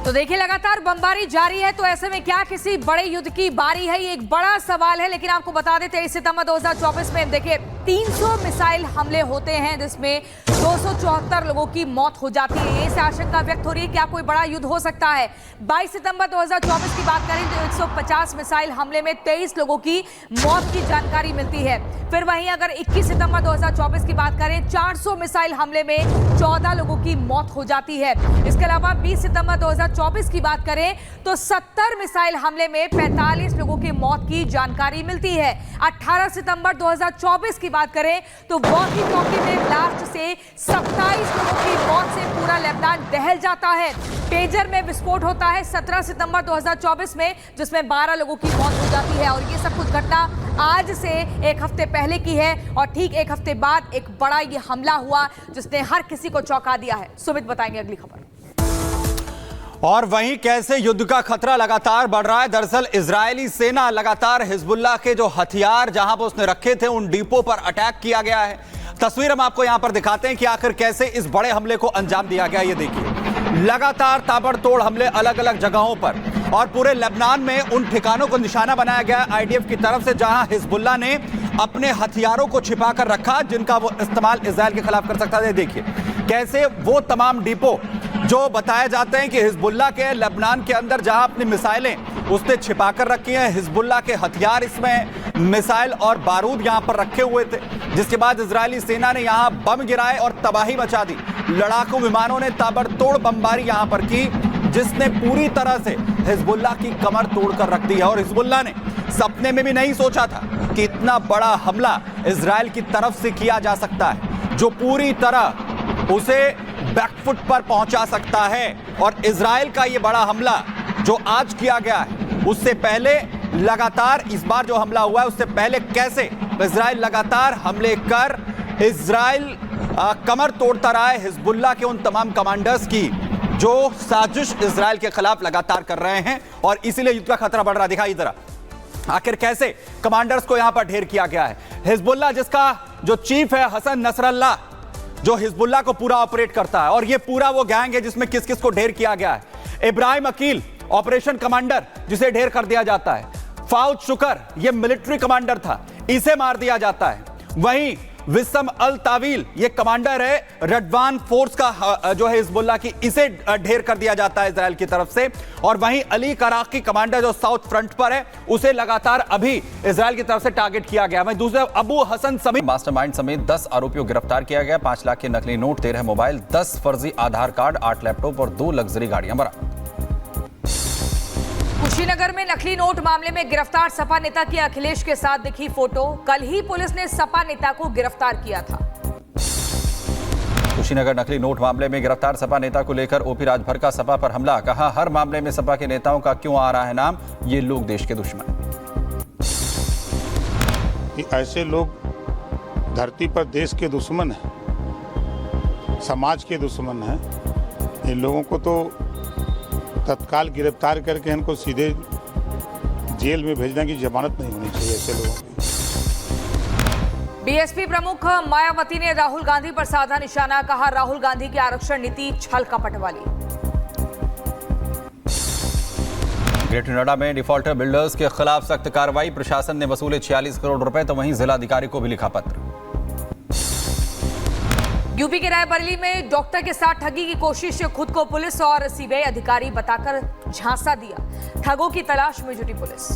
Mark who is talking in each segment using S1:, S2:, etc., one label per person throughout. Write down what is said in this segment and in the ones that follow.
S1: तो देखिए लगातार बमबारी जारी है, तो ऐसे में क्या किसी बड़े युद्ध की बारी है, ये एक बड़ा सवाल है। लेकिन आपको बता दें 23 सितंबर 2024 में देखिए 300 मिसाइल हमले होते हैं जिसमें 274 लोगों की मौत हो जाती है। इससे आशंका व्यक्त हो रही है क्या कोई बड़ा युद्ध हो सकता है। 22 सितंबर 2024 की बात करें तो 150 मिसाइल हमले में 23 लोगों की मौत की जानकारी मिलती है। फिर वहीं अगर 21 सितंबर 2024 की बात करें 400 मिसाइल हमले में 14 लोगों की मौत हो जाती है। इसके अलावा 20 सितंबर 2024 की बात करें तो 70 मिसाइल हमले में 45 लोगों की मौत की जानकारी मिलती है। 18 सितंबर 2024 की बात करें तो वॉकी टॉकी में ब्लास्ट से 27 लोगों की मौत से पूरा लेबनान दहल जाता है। पेजर में विस्फोट होता है 17 सितंबर 2024 में, जिसमें 12 लोगों की मौत हो जाती है। और ये सब कुछ घटना आज से एक हफ्ते पहले की है और ठीक एक हफ्ते बाद एक बड़ा ये हमला हुआ जिसने हर किसी को चौंका दिया है। सुमित बताएंगे अगली खबर।
S2: और वहीं कैसे युद्ध का खतरा लगातार बढ़ रहा है। दरअसल इजरायली सेना लगातार हिजबुल्लाह के जो हथियार जहां पर उसने रखे थे उन डिपो पर अटैक किया गया है। तस्वीर हम आपको यहां पर दिखाते हैं कि आखिर कैसे इस बड़े हमले को अंजाम दिया गया। ये देखिए लगातार ताबड़तोड़ हमले अलग अलग जगहों पर और पूरे लेबनान में उन ठिकानों को निशाना बनाया गया आईडीएफ की तरफ से जहां हिजबुल्लाह ने अपने हथियारों को छिपा कर रखा जिनका वो इस्तेमाल इजराइल के खिलाफ कर सकता है। देखिए कैसे वो तमाम डिपो जो बताए जाते हैं कि हिजबुल्लाह के लेबनान के अंदर जहां अपनी मिसाइलें उसने छिपा कर रखी हैं, हिजबुल्लाह के हथियार इसमें मिसाइल और बारूद यहां पर रखे हुए थे, जिसके बाद इजरायली सेना ने यहां बम गिराए और तबाही मचा दी। लड़ाकू विमानों ने ताबड़तोड़ बमबारी यहां पर की जिसने पूरी तरह से हिजबुल्लाह की कमर तोड़कर रख दी है। और हिजबुल्लाह ने सपने में भी नहीं सोचा था कि इतना बड़ा हमला इजराइल की तरफ से किया जा सकता है जो पूरी तरह उसे बैकफुट पर पहुंचा सकता है। और इजराइल का यह बड़ा हमला जो आज किया गया है उससे पहले लगातार इस बार जो हमला हुआ है उससे पहले कैसे इजराइल लगातार हमले कर इजराइल कमर तोड़ता रहा है हिजबुल्लाह के उन तमाम कमांडर्स की जो साजिश इजराइल के खिलाफ लगातार कर रहे हैं और इसीलिए युद्ध का खतरा बढ़ रहा है। दिखाई जरा आखिर कैसे कमांडर्स को यहां पर ढेर किया गया है। हिजबुल्लाह जिसका जो चीफ है हसन नसरल्लाह जो हिजबुल्लाह को पूरा ऑपरेट करता है और ये पूरा वो गैंग है जिसमें किस किस को ढेर किया गया है। इब्राहिम अकील ऑपरेशन कमांडर जिसे ढेर कर दिया जाता है। फाउद शुकर ये मिलिट्री कमांडर था, इसे मार दिया जाता है। वहीं विसम अल तावील ये कमांडर है रडवान फोर्स का जो है हिजबुल्लाह की, इसे ढेर कर दिया जाता है इजराइल की तरफ से। और वहीं अली कराकी कमांडर जो साउथ फ्रंट पर है उसे लगातार अभी इजराइल की तरफ से टारगेट किया गया। वहीं दूसरे अबू हसन समेत
S3: मास्टरमाइंड समेत 10 आरोपियों को गिरफ्तार किया गया। 5 लाख के नकली नोट, 13 मोबाइल, 10 फर्जी आधार कार्ड, 8 लैपटॉप और 2 लग्जरी गाड़ियां बरामद।
S1: कुशीनगर में नकली नोट मामले में गिरफ्तार सपा नेता की अखिलेश के साथ दिखी फोटो। कल ही पुलिस ने सपा नेता को गिरफ्तार किया था।
S3: कुशीनगर नकली नोट मामले में गिरफ्तार सपा नेता को लेकर ओपी राजभर का सपा पर हमला। कहा हर मामले में सपा के नेताओं का क्यों आ रहा है नाम, ये लोग देश के दुश्मन।
S4: ऐसे लोग धरती पर देश के दुश्मन हैं, समाज के दुश्मन हैं। इन लोगों को तो तत्काल गिरफ्तार करके इनको सीधे जेल में भेजने की जमानत नहीं होनी चाहिए ऐसे लोगों की।
S1: बीएसपी प्रमुख मायावती ने राहुल गांधी पर साधा निशाना। कहा राहुल गांधी की आरक्षण नीति छल कपट वाली।
S3: ग्रेटर नोएडा में डिफॉल्टर बिल्डर्स के खिलाफ सख्त कार्रवाई। प्रशासन ने वसूले 46 करोड़ रुपए तो वहीं जिलाधिकारी को भी लिखा पत्र।
S1: यूपी के रायबरेली में डॉक्टर के साथ ठगी की कोशिश, खुद को पुलिस और सीबीआई अधिकारी बताकर झांसा दिया। ठगों की तलाश में जुटी पुलिस।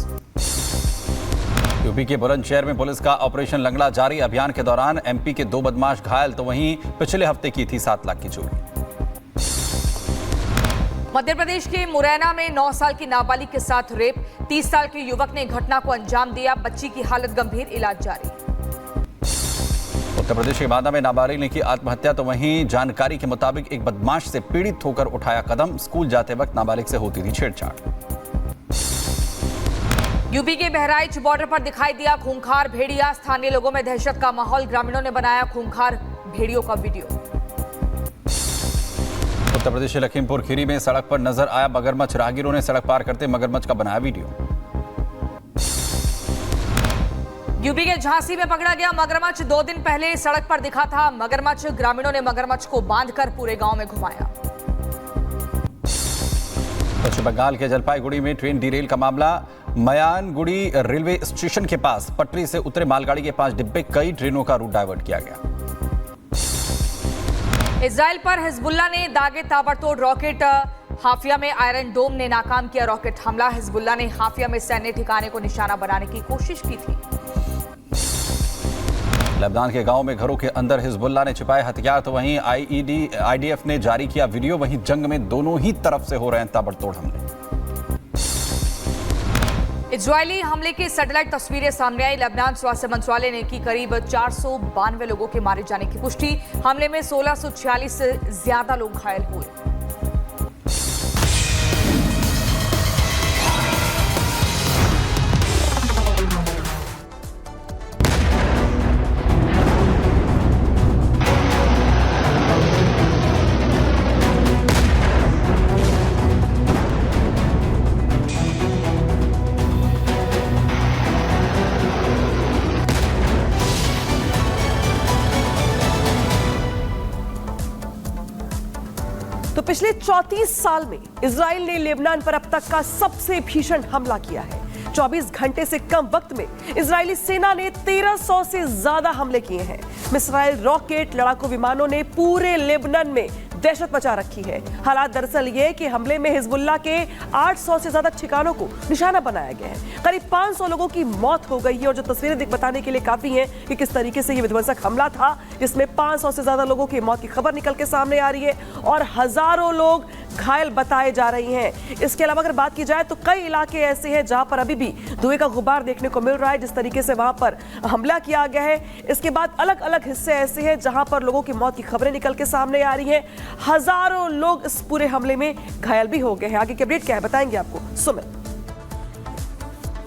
S3: यूपी के बुलंदशहर में पुलिस का ऑपरेशन लंगड़ा जारी। अभियान के दौरान एमपी के 2 बदमाश घायल तो वहीं पिछले हफ्ते की थी 7 लाख की चोरी।
S1: मध्य प्रदेश के मुरैना में 9 साल की नाबालिग के साथ रेप। 30 साल के युवक ने घटना को अंजाम दिया। बच्ची की हालत गंभीर, इलाज जारी।
S3: उत्तर प्रदेश के बांदा में नाबालिग ने की आत्महत्या तो वहीं जानकारी के मुताबिक एक बदमाश से पीड़ित होकर उठाया कदम। स्कूल जाते वक्त नाबालिग से होती थी छेड़छाड़।
S1: यूपी के बहराइच बॉर्डर पर दिखाई दिया खूंखार भेड़िया। स्थानीय लोगों में दहशत का माहौल। ग्रामीणों ने बनाया खूंखार भेड़ियों का वीडियो।
S3: उत्तर प्रदेश के लखीमपुर खीरी में सड़क पर नजर आया मगरमच्छ। राहगीरों ने सड़क पार करते मगरमच्छ का बनाया वीडियो।
S1: यूपी के झांसी में पकड़ा गया मगरमच्छ। 2 दिन पहले सड़क पर दिखा था मगरमच्छ। ग्रामीणों ने मगरमच्छ को बांधकर पूरे गांव में घुमाया।
S3: पश्चिम बंगाल के जलपाईगुड़ी में ट्रेन डिरेल का मामला। मयानगुड़ी रेलवे स्टेशन के पास पटरी से उतरे मालगाड़ी के 5 डिब्बे, कई ट्रेनों का रूट डाइवर्ट किया गया।
S1: इजराइल पर हिजबुल्लाह ने दागे ताबड़तोड़ रॉकेट। हाफिया में आयरन डोम ने नाकाम किया रॉकेट हमला। हिजबुल्लाह ने हाफिया में सैन्य ठिकाने को निशाना बनाने की कोशिश की थी।
S3: लेबनान के गांव में घरों के अंदर हिजबुल्लाह ने छिपाए हथियार, तो वहीं आईडीएफ ने जारी किया वीडियो। वहीं जंग में दोनों ही तरफ से हो रहे हैं ताबड़तोड़ हमले।
S1: इजरायली हमले की सैटेलाइट तस्वीरें सामने आई। लेबनान स्वास्थ्य मंत्रालय ने की करीब 492 लोगों के मारे जाने की पुष्टि। हमले में 1646 से ज्यादा लोग घायल हुए।
S5: तो पिछले 34 साल में इजराइल ने लेबनान पर अब तक का सबसे भीषण हमला किया है। 24 घंटे से कम वक्त में इजरायली सेना ने 1300 से ज्यादा हमले किए हैं। मिसाइल, रॉकेट, लड़ाकू विमानों ने पूरे लेबनान में दहशत मचा रखी है। हालात दरअसल ये कि हमले में हिजबुल्लाह के 800 से ज्यादा ठिकानों को निशाना बनाया गया है। करीब 500 लोगों की मौत हो गई है और जो तस्वीरें बताने के लिए काफी हैं कि किस तरीके से ये विध्वंसक हमला था, जिसमें 500 से ज्यादा लोगों की मौत की खबर निकल के सामने आ रही है और हजारों लोग घायल बताए जा रही हैं। इसके अलावा अगर बात की जाए तो कई इलाके ऐसे हैं जहां पर अभी भी धुएं का गुबार देखने को मिल रहा है, जिस तरीके से वहां पर हमला किया गया है। इसके बाद अलग अलग हिस्से ऐसे हैं जहां पर लोगों की मौत की खबरें निकल के सामने आ रही हैं। हजारों लोग इस पूरे हमले में घायल भी हो गए हैं। आगे की अपडेट क्या है बताएंगे आपको सुमित।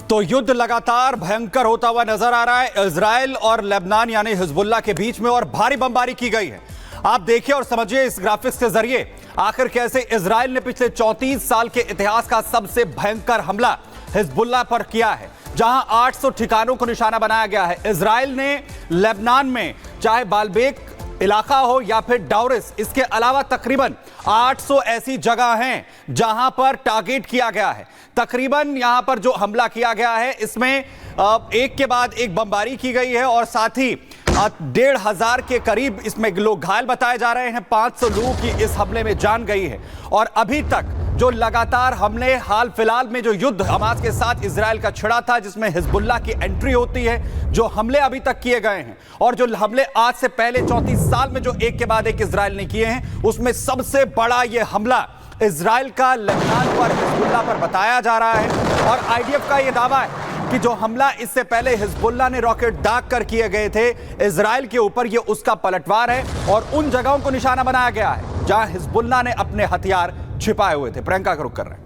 S2: तो युद्ध लगातार भयंकर होता हुआ नजर आ रहा है इजराइल और लेबनान यानी हिजबुल्लाह के बीच में, और भारी बमबारी की गई है। आप देखिए और समझिए इस ग्राफिक्स के जरिए आखिर कैसे इजराइल ने पिछले 34 साल के इतिहास का सबसे भयंकर हमला हिजबुल्लाह पर किया है, जहां 800 ठिकानों को निशाना बनाया गया है। इजराइल ने लेबनान में चाहे बालबेक इलाका हो या फिर डाउरिस, इसके अलावा तकरीबन 800 ऐसी जगह हैं जहां पर टारगेट किया गया है। तकरीबन यहां पर जो हमला किया गया है इसमें एक के बाद एक बमबारी की गई है और साथ ही 1500 के करीब इसमें लोग घायल बताए जा रहे हैं। 500 लोगों की इस हमले में जान गई है। और अभी तक जो लगातार हमले, हाल फिलहाल में जो युद्ध हमास के साथ इजराइल का छिड़ा था, जिसमें हिजबुल्लाह की एंट्री होती है, जो हमले अभी तक किए गए हैं और जो हमले आज से पहले 34 साल में जो एक के बाद एक इजराइल ने किए हैं, उसमें सबसे बड़ा यह हमला इजराइल का लेबनान पर हिजबुल्लाह पर बताया जा रहा है। और आईडीएफ का यह दावा है कि जो हमला इससे पहले हिजबुल्लाह ने रॉकेट दाग कर किए गए थे इजराइल के ऊपर, यह उसका पलटवार है और उन जगहों को निशाना बनाया गया है जहां हिजबुल्लाह ने अपने हथियार छिपाए हुए थे। प्रियंका का रुख कर रहे हैं।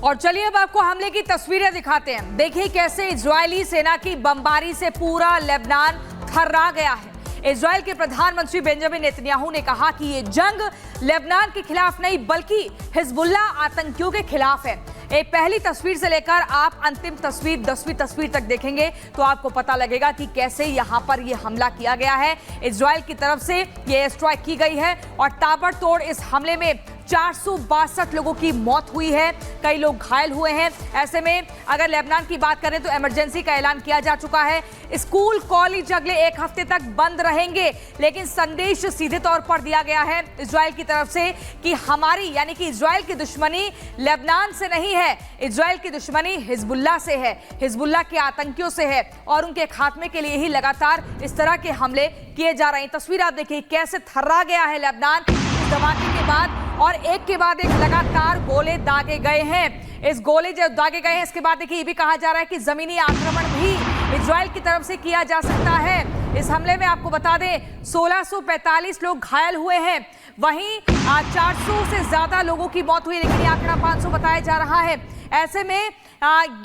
S1: और चलिए अब आपको हमले की तस्वीरें दिखाते हैं। देखिए कैसे इजरायली सेना की बमबारी से पूरा लेबनान थर्रा गया है। इजराइल के प्रधानमंत्री बेंजामिन नेतन्याहू ने कहा कि ये जंग लेबनान के खिलाफ नहीं बल्कि हिजबुल्लाह आतंकियों के खिलाफ है। एक पहली तस्वीर से लेकर आप अंतिम तस्वीर 10वीं तस्वीर तक देखेंगे तो आपको पता लगेगा कि कैसे यहां पर यह हमला किया गया है। इजराइल की तरफ से यह एयर स्ट्राइक की गई है और ताबड़तोड़ इस हमले में 462 लोगों की मौत हुई है, कई लोग घायल हुए हैं। ऐसे में अगर लेबनान की बात करें तो इमरजेंसी का ऐलान किया जा चुका है। स्कूल, कॉलेज अगले 1 हफ्ते तक बंद रहेंगे, लेकिन संदेश सीधे तौर पर दिया गया है इजराइल की तरफ से कि हमारी यानी कि इजराइल की दुश्मनी लेबनान से नहीं है, इजराइल की दुश्मनी हिजबुल्लाह से है, हिजबुल्लाह के आतंकियों से है और उनके खात्मे के लिए ही लगातार इस तरह के हमले किए जा रहे हैं। तस्वीर आप देखिए कैसे थर्रा गया है लेबनान इस धमाके के बाद और एक के बाद एक लगातार गोले दागे गए हैं। इस गोले जो दागे गए हैं इसके बाद देखिए ये भी कहा जा रहा है कि जमीनी आक्रमण भी इजराइल की तरफ से किया जा सकता है। इस हमले में आपको बता दें 1645 लोग घायल हुए हैं, वहीं 400 से ज्यादा लोगों की मौत हुई, लेकिन ये आंकड़ा 500 बताया जा रहा है। ऐसे में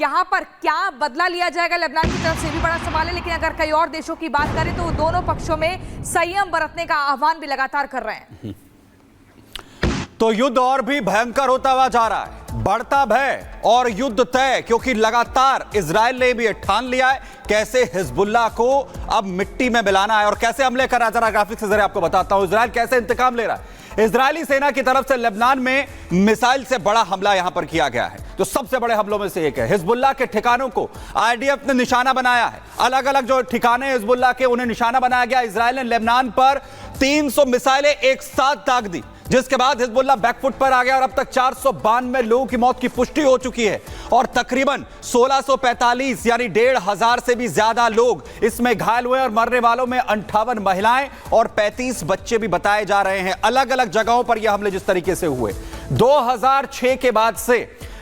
S1: यहाँ पर क्या बदला लिया जाएगा लेबनान की तरफ से भी बड़ा सवाल है। लेकिन अगर कई और देशों की बात करें तो दोनों पक्षों में संयम बरतने का आह्वान भी लगातार कर रहे हैं।
S2: तो युद्ध और भी भयंकर होता हुआ जा रहा है, बढ़ता भय और युद्ध तय, क्योंकि लगातार इजराइल ने भी ठान लिया है कैसे हिजबुल्लाह को अब मिट्टी में मिलाना है और कैसे हमले कर रहा है। जरा ग्राफिक्स से जरा आपको बताता हूं इजराइल कैसे इंतकाम ले रहा है। इजरायली सेना की तरफ से लेबनान में मिसाइल से बड़ा हमला यहां पर किया गया है। तो सबसे बड़े हमलों में से एक है। हिजबुल्लाह के ठिकानों को आईडीएफ ने निशाना बनाया है। अलग अलग जो ठिकाने हिजबुल्लाह के उन्हें निशाना बनाया गया। इजरायल ने लेबनान पर 300 मिसाइलें एक साथ दाग दी, जिसके बाद हिजबुल्लाह बैकफुट पर आ गया और अब तक 492 लोगों की मौत की पुष्टि हो चुकी है और तकरीबन 1645 यानी 1500 से भी ज्यादा लोग इसमें घायल हुए और मरने वालों में 58 महिलाएं और 35 बच्चे भी बताए जा रहे हैं। अलग अलग जगहों पर यह हमले जिस तरीके से हुए, 2006 के बाद से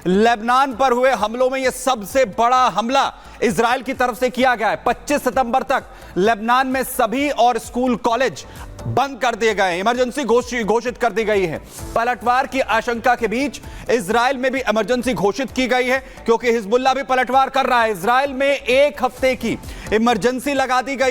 S2: लेबनान पर हुए हमलों में यह सबसे बड़ा हमला इजरायल की तरफ से किया गया है। 25 सितंबर तक लेबनान में सभी और स्कूल कॉलेज बंद कर दिए गए, इमरजेंसी घोषित कर दी गई है। पलटवार की आशंका के बीच इजरायल में भी इमरजेंसी घोषित की गई है, क्योंकि हिजबुल्लाह भी पलटवार कर रहा है। इजरायल में एक हफ्ते की इमरजेंसी लगा दी गई